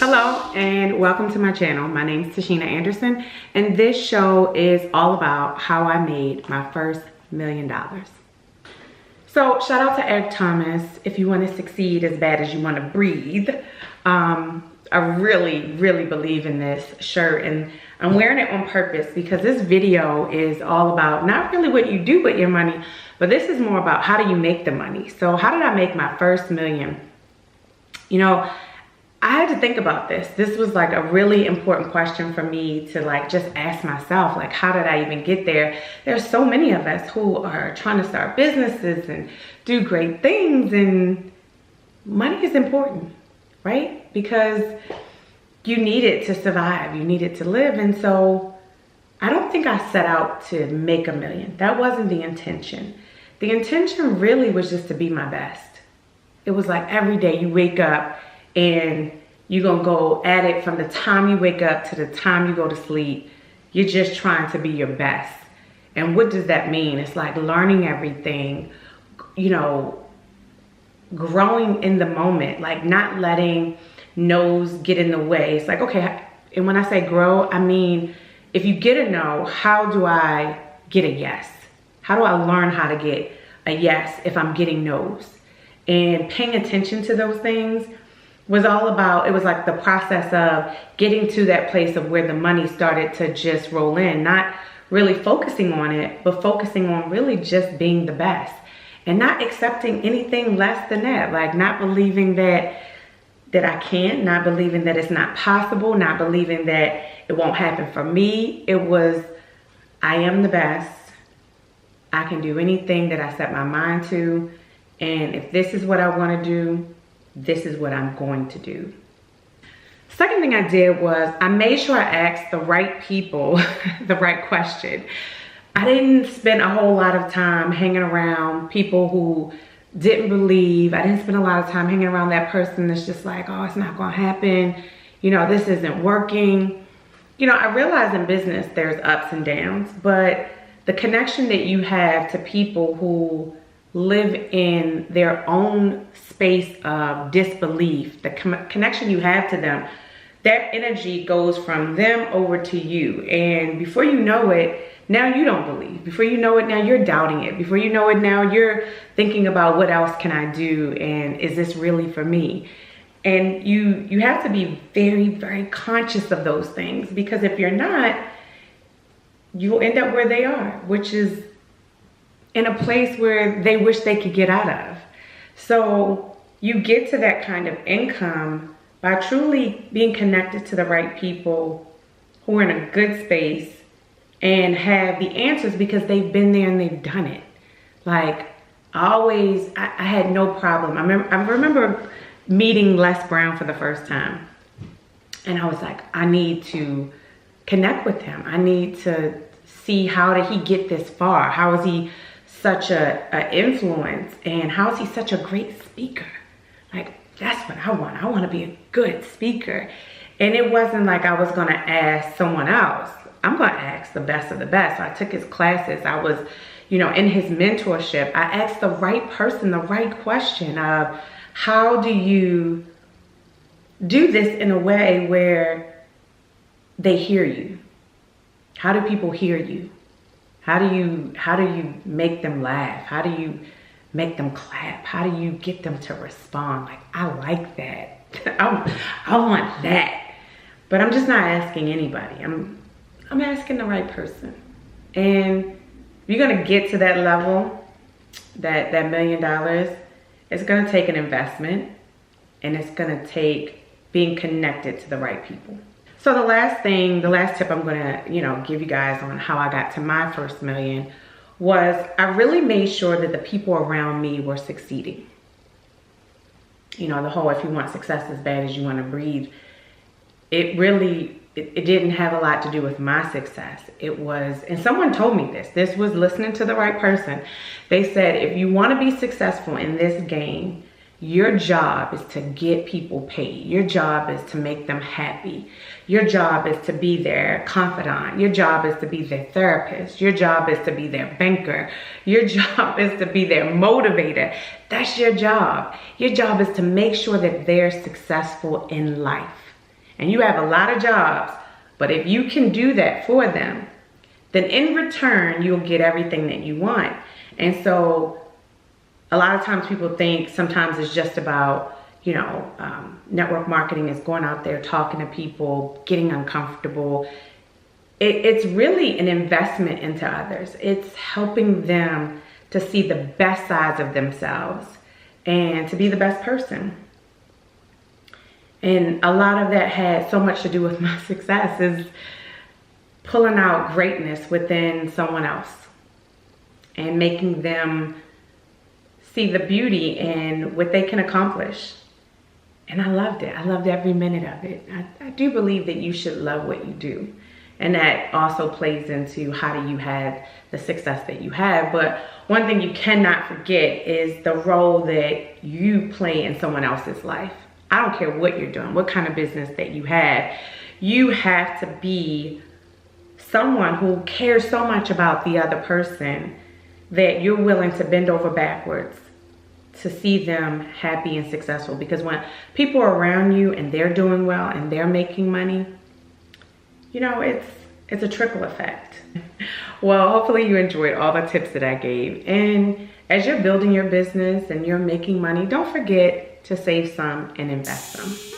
Hello and welcome to my channel. My name is Tashina Anderson and this show is all about how I made my first $1 million. So shout out to Eric Thomas. If you want to succeed as bad as you want to breathe. I really believe in this shirt and I'm wearing it on purpose because this video is all about not really what you do with your money, but this is more about how do you make the money. So how did I make my first million? You know, I had to think about this. This was like a really important question for me to like just ask myself, like, how did I even get there? There's so many of us who are trying to start businesses and do great things, and money is important, right? Because you need it to survive, you need it to live. And so I don't think I set out to make $1 million. That wasn't the intention. The intention really was just to be my best. It was like every day you wake up and you're gonna go at it from the time you wake up to the time you go to sleep. You're just trying to be your best. And what does that mean? It's like learning everything, you know, growing in the moment, like not letting no's get in the way. It's like, okay, and when I say grow, I mean, if you get a no, how do I get a yes? How do I learn how to get a yes if I'm getting no's? And paying attention to those things was all about, it was like the process of getting to that place of where the money started to just roll in, not really focusing on it, but focusing on really just being the best and not accepting anything less than that. Like not believing that I can't, not believing that it's not possible, not believing that it won't happen for me. It was, I am the best. I can do anything that I set my mind to. And if this is what I want to do, this is what I'm going to do. Second thing I did was I made sure I asked the right people the right question. I didn't spend a whole lot of time hanging around people who didn't believe. I didn't spend a lot of time hanging around that person that's just like, oh, it's not going to happen. You know, this isn't working. You know, I realize in business there's ups and downs, but the connection that you have to people who live in their own space of disbelief, the connection you have to them, that energy goes from them over to you. And before you know it, now you don't believe. Before you know it, now you're doubting it. Before you know it, now you're thinking about what else can I do? And is this really for me? And you have to be very conscious of those things, because if you're not, you'll end up where they are, which is in a place where they wish they could get out of. So you get to that kind of income by truly being connected to the right people who are in a good space and have the answers because they've been there and they've done it. Like I had no problem. I remember meeting Les Brown for the first time. And I was like, I need to connect with him. I need to see, how did he get this far? How is he such a influence, and how is he such a great speaker? Like, that's what I want. I want to be a good speaker. And it wasn't like I was going to ask someone else. I'm going to ask the best of the best. So I took his classes. I was, you know, in his mentorship. I asked the right person the right question of, how do you do this in a way where they hear you? How do people hear you? How do you make them laugh? How do you make them clap? How do you get them to respond? Like, I like that. I want that. But I'm just not asking anybody. I'm asking the right person. And if you're gonna get to that level, that $1 million, it's gonna take an investment, and it's gonna take being connected to the right people. So the last tip I'm gonna, give you guys on how I got to my first $1 million was I really made sure that the people around me were succeeding. You know, the whole, if you want success as bad as you want to breathe, it didn't have a lot to do with my success. It was, and someone told me this was listening to the right person. They said, if you want to be successful in this game, your job is to get people paid. Your job is to make them happy. Your job is to be their confidant. Your job is to be their therapist. Your job is to be their banker. Your job is to be their motivator. That's your job. Your job is to make sure that they're successful in life. and you have a lot of jobs, but if you can do that for them, then in return, you'll get everything that you want. And so a lot of times people think sometimes it's just about, you know, network marketing is going out there, talking to people, getting uncomfortable. It's really an investment into others. It's helping them to see the best sides of themselves and to be the best person. And a lot of that had so much to do with my success, is pulling out greatness within someone else and making them see the beauty in what they can accomplish. And I loved it. I loved every minute of it. I do believe that you should love what you do. And that also plays into how do you have the success that you have. But one thing you cannot forget is the role that you play in someone else's life. I don't care what you're doing, what kind of business that you have. You have to be someone who cares so much about the other person that you're willing to bend over backwards to see them happy and successful. Because when people are around you and they're doing well and they're making money, you know, it's a trickle effect. Well, hopefully you enjoyed all the tips that I gave. And as you're building your business and you're making money, don't forget to save some and invest some.